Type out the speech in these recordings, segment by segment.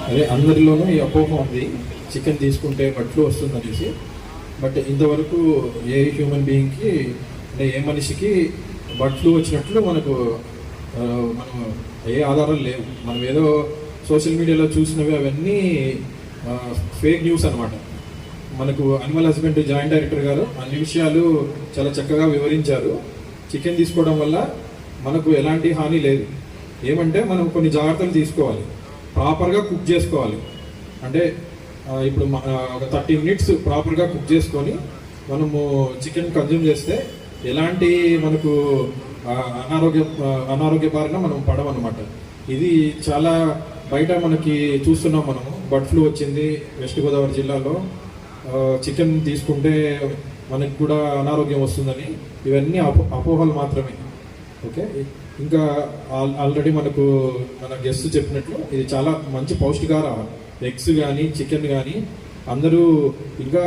అదే అందరిలోనూ ఈ అపోహ ఉంది, చికెన్ తీసుకుంటే బర్డ్ ఫ్లూ వస్తుంది అనేసి. బట్ ఇంతవరకు ఏ హ్యూమన్ బీయింగ్కి అంటే ఏ మనిషికి బర్డ్ ఫ్లూ వచ్చినట్లు మనకు మనం ఏ ఆధారాలు లేవు. మనం ఏదో సోషల్ మీడియాలో చూసినవి అవన్నీ ఫేక్ న్యూస్ అనమాట. మనకు అనిమల్ హస్బెండరీ జాయింట్ డైరెక్టర్ గారు అన్ని విషయాలు చాలా చక్కగా వివరించారు. చికెన్ తీసుకోవడం వల్ల మనకు ఎలాంటి హాని లేదు. ఏమంటే మనం కొన్ని జాగ్రత్తలు తీసుకోవాలి, ప్రాపర్గా కుక్ చేసుకోవాలి. అంటే ఇప్పుడు ఒక 30 మినిట్స్ ప్రాపర్గా కుక్ చేసుకొని మనము చికెన్ కన్జ్యూమ్ చేస్తే ఎలాంటి మనకు అనారోగ్య బారిన మనం పడమన్నమాట. ఇది చాలా బయట మనకి చూస్తున్నాం. మనము బర్డ్ ఫ్లూ వచ్చింది వెస్ట్ గోదావరి జిల్లాలో, చికెన్ తీసుకుంటే మనకి కూడా అనారోగ్యం వస్తుందని, ఇవన్నీ అపోహలు మాత్రమే. ఓకే, ఇంకా ఆల్రెడీ మనకు మన గెస్ట్ చెప్పినట్లు ఇది చాలా మంచి పౌష్టికాహారం. ఎగ్స్ కానీ చికెన్ కానీ అందరూ ఇంకా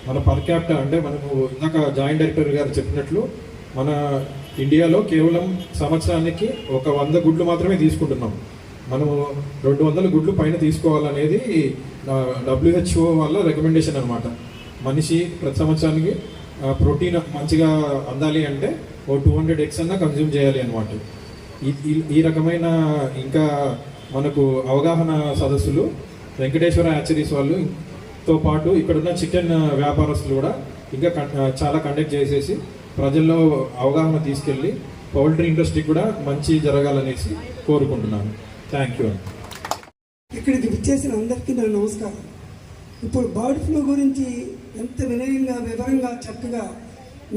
మన పర్ క్యాపిటల్ అంటే మనకు ఇందాక జాయింట్ డైరెక్టర్ గారు చెప్పినట్లు మన ఇండియాలో కేవలం సంవత్సరానికి ఒక 100 గుడ్లు మాత్రమే తీసుకుంటున్నాం. మనము 200 గుడ్లు పైన తీసుకోవాలనేది WHO వల్ల రికమెండేషన్ అనమాట. మనిషి ప్రతి సంవత్సరానికి ప్రోటీన్ మంచిగా అందాలి అంటే ఓ 200 ఎగ్స్ అన్నా కన్జ్యూమ్ చేయాలి అనమాట. ఈ రకమైన ఇంకా మనకు అవగాహన సదస్సులు వెంకటేశ్వర హ్యాచరీస్ వాళ్ళుతో పాటు ఇక్కడున్న చికెన్ వ్యాపారస్తులు కూడా ఇంకా చాలా కండక్ట్ చేసేసి ప్రజల్లో అవగాహన తీసుకెళ్ళి పౌల్ట్రీ ఇండస్ట్రీకి కూడా మంచి జరగాలనేసి కోరుకుంటున్నాను. Thank you. ఇక్కడికి విచ్చేసిన అందరికీ నా నమస్కారం. ఇప్పుడు బర్డ్ ఫ్లూ గురించి ఎంత వినయంగా వివరంగా చక్కగా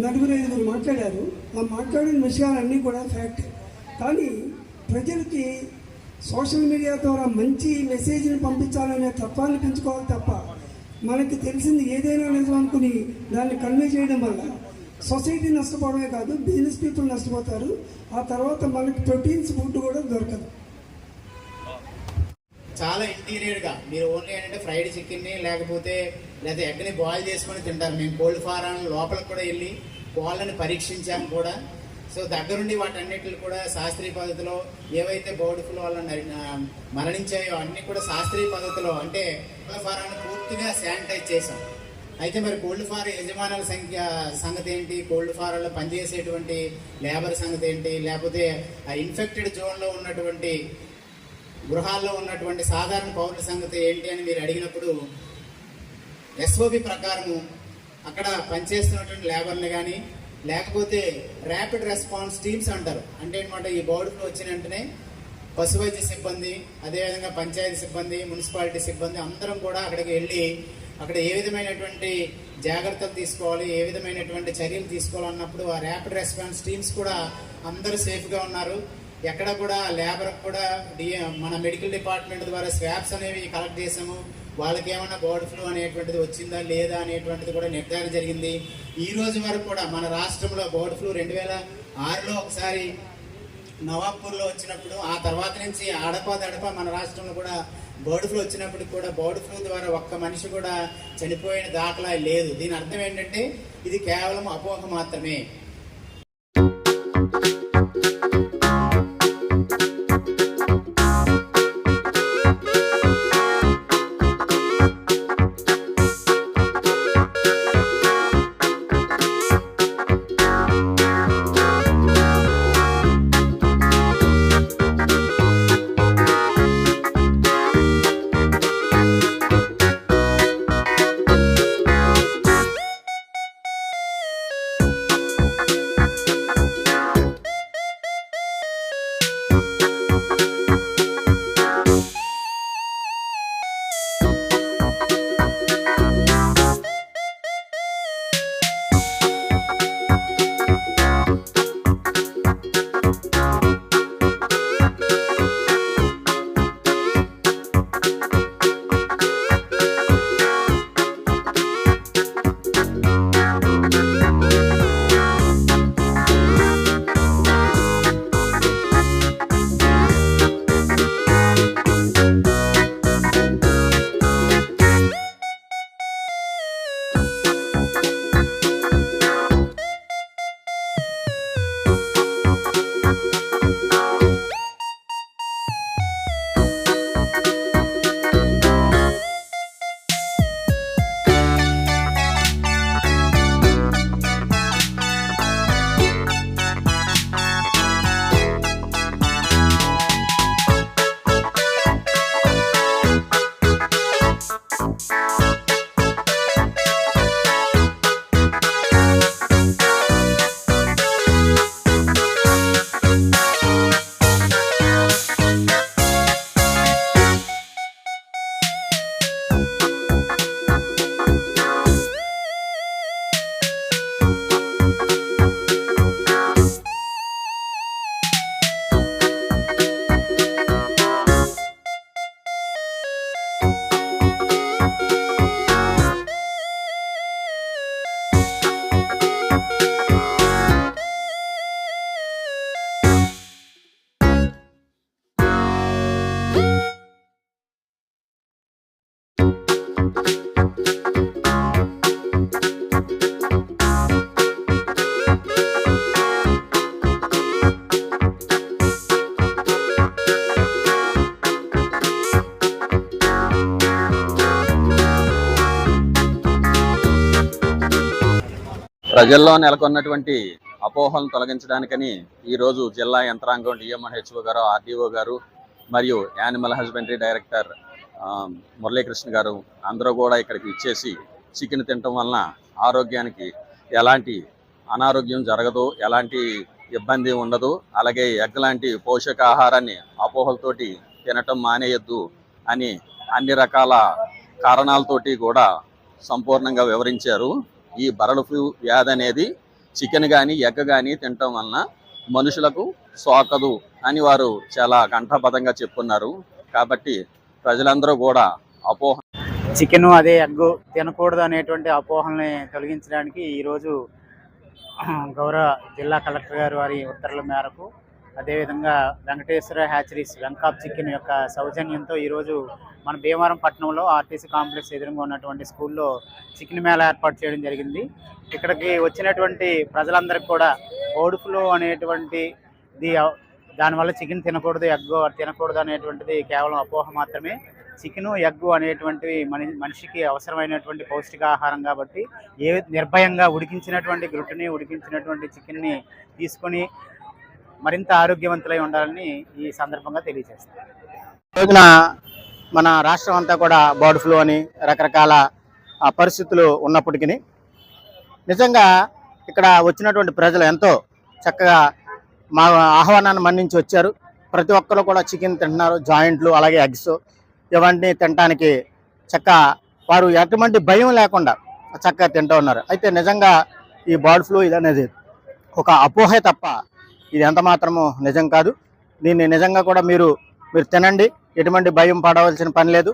4-5 మాట్లాడారు. ఆ మాట్లాడిన విషయాలన్నీ కూడా ఫ్యాక్ట్. కానీ ప్రజలకి సోషల్ మీడియా ద్వారా మంచి మెసేజ్ని పంపించాలనే తత్వాన్ని పెంచుకోవాలి తప్ప మనకి తెలిసింది ఏదైనా నిజం అనుకుని దాన్ని కన్వే చేయడం వల్ల సొసైటీ నష్టపోవడమే కాదు, బిజినెస్ పీపుల్ నష్టపోతారు. ఆ తర్వాత మనకి ప్రోటీన్స్ ఫుడ్ కూడా దొరకదు. చాలా ఇంటీరియర్గా మీరు ఓన్లీ ఏంటంటే ఫ్రైడ్ చికెన్ని లేకపోతే ఎగ్ని బాయిల్ చేసుకొని తింటారు. మేము కోల్డ్ ఫారం లోపలికి కూడా వెళ్ళి కోళ్ళని పరీక్షించాము కూడా. సో దగ్గరుండి వాటన్నిటిని కూడా శాస్త్రీయ పద్ధతిలో ఏవైతే బర్డ్ ఫ్లూ వల్ల మరణించాయో అన్ని కూడా శాస్త్రీయ పద్ధతిలో అంటే కోళ్ళ ఫారాన్ని పూర్తిగా శానిటైజ్ చేసాం. అయితే మరి కోల్డ్ ఫారం యజమానుల సంగతి ఏంటి, కోల్డ్ ఫారాల్లో పనిచేసేటువంటి లేబర్ సంగతి ఏంటి, లేకపోతే ఆ ఇన్ఫెక్టెడ్ జోన్లో ఉన్నటువంటి గృహాల్లో ఉన్నటువంటి సాధారణ పౌరుల సంగతి ఏంటి అని మీరు అడిగినప్పుడు SOP ప్రకారము అక్కడ పనిచేస్తున్నటువంటి లేబర్ని కానీ లేకపోతే ర్యాపిడ్ రెస్పాన్స్ టీమ్స్ అంటారు. అంటే అనమాట ఈ బర్డ్ ఫ్లూ వచ్చిన వెంటనే పశువైద్య సిబ్బంది, అదేవిధంగా పంచాయతీ సిబ్బంది, మున్సిపాలిటీ సిబ్బంది అందరం కూడా అక్కడికి వెళ్ళి అక్కడ ఏ విధమైనటువంటి జాగ్రత్తలు తీసుకోవాలి, ఏ విధమైనటువంటి చర్యలు తీసుకోవాలన్నప్పుడు ఆ ర్యాపిడ్ రెస్పాన్స్ టీమ్స్ కూడా అందరూ సేఫ్గా ఉన్నారు. ఎక్కడ కూడా లేబర్ కూడా మన మెడికల్ డిపార్ట్మెంట్ ద్వారా స్వాబ్స్ అనేవి కలెక్ట్ చేసాము. వాళ్ళకి ఏమైనా బర్డ్ ఫ్లూ అనేటువంటిది వచ్చిందా లేదా అనేటువంటిది కూడా నిర్ధారణ జరిగింది. ఈ రోజు వరకు కూడా మన రాష్ట్రంలో బర్డ్ ఫ్లూ 2006లో ఒకసారి నవాబ్పూర్లో వచ్చినప్పుడు, ఆ తర్వాత నుంచి అడప మన రాష్ట్రంలో కూడా బర్డ్ ఫ్లూ వచ్చినప్పటికి కూడా బర్డ్ ఫ్లూ ద్వారా ఒక్క మనిషి కూడా చనిపోయిన దాఖలా లేదు. దీని అర్థం ఏంటంటే ఇది కేవలం అపోహ మాత్రమే. ప్రజల్లో నెలకొన్నటువంటి అపోహలను తొలగించడానికని ఈరోజు జిల్లా యంత్రాంగం డిఎంహెచ్ఓ గారు, ఆర్డీఓ గారు మరియు యానిమల్ హస్బెండరీ డైరెక్టర్ మురళీకృష్ణ గారు అందరూ కూడా ఇక్కడికి ఇచ్చేసి చికెన్ తినటం వలన ఆరోగ్యానికి ఎలాంటి అనారోగ్యం జరగదు, ఎలాంటి ఇబ్బంది ఉండదు, అలాగే ఎగ్ లాంటి పోషకాహారాన్ని అపోహలతోటి తినటం మానేయద్దు అని అన్ని రకాల కారణాలతోటి కూడా సంపూర్ణంగా వివరించారు. ఈ బరడ్ ఫ్లూ వ్యాధి అనేది చికెన్ కానీ ఎగ్ కానీ తినటం వలన మనుషులకు సోకదు అని వారు చాలా కంఠబద్ధంగా చెప్పున్నారు. కాబట్టి ప్రజలందరూ కూడా అపోహ చికెన్ అదే ఎగ్ తినకూడదు అనేటువంటి అపోహల్ని తొలగించడానికి ఈరోజు గౌరవ జిల్లా కలెక్టర్ గారు వారి ఉత్తర్వుల మేరకు, అదేవిధంగా వెంకటేశ్వర హ్యాచరీస్ వెంకాప్ చికెన్ యొక్క సౌజన్యంతో ఈరోజు మన భీమవరం పట్టణంలో ఆర్టీసీ కాంప్లెక్స్ ఎదురుగా ఉన్నటువంటి స్కూల్లో చికెన్ మేళా ఏర్పాటు చేయడం జరిగింది. ఇక్కడికి వచ్చినటువంటి ప్రజలందరికీ కూడా బర్డ్ ఫ్లూ అనేటువంటి దానివల్ల చికెన్ తినకూడదు, ఎగ్ తినకూడదు అనేటువంటిది కేవలం అపోహ మాత్రమే. చికెన్ ఎగ్ అనేటువంటివి మనిషికి అవసరమైనటువంటి పౌష్టికాహారం కాబట్టి నిర్భయంగా ఉడికించినటువంటి గుడ్డుని, ఉడికించినటువంటి చికెన్ని తీసుకొని మరింత ఆరోగ్యవంతులై ఉండాలని ఈ సందర్భంగా తెలియజేస్తాను. రోజున మన రాష్ట్రం అంతా కూడా బర్డ్ ఫ్లూ అని రకరకాల పరిస్థితులు ఉన్నప్పటికీ నిజంగా ఇక్కడ వచ్చినటువంటి ప్రజలు ఎంతో చక్కగా మా ఆహ్వానాన్ని మన్నించి వచ్చారు. ప్రతి ఒక్కరు కూడా చికెన్ తింటున్నారు, జాయింట్లు అలాగే ఎగ్స్ ఇవన్నీ తినడానికి వారు ఎటువంటి భయం లేకుండా చక్కగా తింటూ ఉన్నారు. అయితే నిజంగా ఈ బర్డ్ ఫ్లూ ఇది అనేది ఒక అపోహే తప్ప ఇది ఎంత మాత్రమూ నిజం కాదు. దీన్ని నిజంగా కూడా మీరు తినండి, ఎటువంటి భయం పడవలసిన పని లేదు.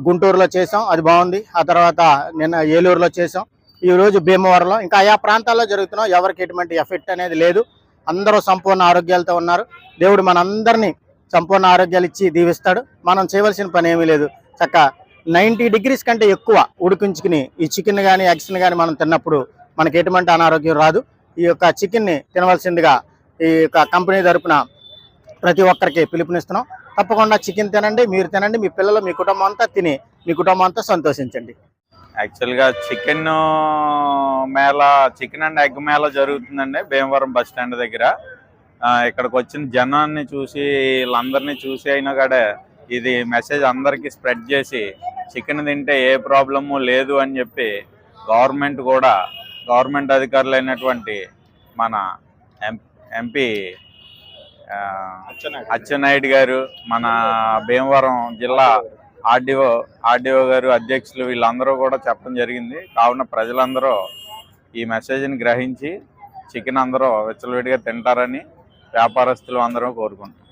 గుంటూరులో చేసాం, అది బాగుంది. ఆ తర్వాత నిన్న ఏలూరులో చేసాం, ఈరోజు భీమవరంలో, ఇంకా ఆయా ప్రాంతాల్లో జరుగుతున్నాం. ఎవరికి ఎటువంటి ఎఫెక్ట్ అనేది లేదు. అందరూ సంపూర్ణ ఆరోగ్యాలతో ఉన్నారు. దేవుడు మనందరినీ సంపూర్ణ ఆరోగ్యాలు ఇచ్చి దీవిస్తాడు. మనం చేయవలసిన పని ఏమీ లేదు. 90 degrees కంటే ఎక్కువ ఉడికించుకుని ఈ చికెన్ కానీ ఎగ్స్ని కానీ మనం తిన్నప్పుడు మనకి ఎటువంటి అనారోగ్యం రాదు. ఈ యొక్క చికెన్ని తినవలసిందిగా ఈ యొక్క కంపెనీ తరపున ప్రతి ఒక్కరికి పిలుపునిస్తున్నాం. తప్పకుండా చికెన్ తినండి, మీరు తినండి, మీ పిల్లలు, మీ కుటుంబం అంతా తిని మీ కుటుంబం అంతా సంతోషించండి. యాక్చువల్గా చికెన్ అండ్ ఎగ్ మేళా జరుగుతుందండి భీమవరం బస్ స్టాండ్ దగ్గర. ఇక్కడికి వచ్చిన జనాన్ని చూసి, వీళ్ళందరినీ చూసి అయినా కూడా ఇది మెసేజ్ అందరికీ స్ప్రెడ్ చేసి చికెన్ తింటే ఏ ప్రాబ్లము లేదు అని చెప్పి గవర్నమెంట్ అధికారులైనటువంటి మన ఎంపీ అచ్చెన్నాయుడు గారు, మన భీమవరం జిల్లా ఆర్డీఓ గారు, అధ్యక్షులు వీళ్ళందరూ కూడా చెప్పడం జరిగింది. కావున ప్రజలందరూ ఈ మెసేజ్ని గ్రహించి చికెన్ అందరూ విచ్చలవిడిగా తింటారని వ్యాపారస్తులు అందరూ కోరుకుంటున్నారు.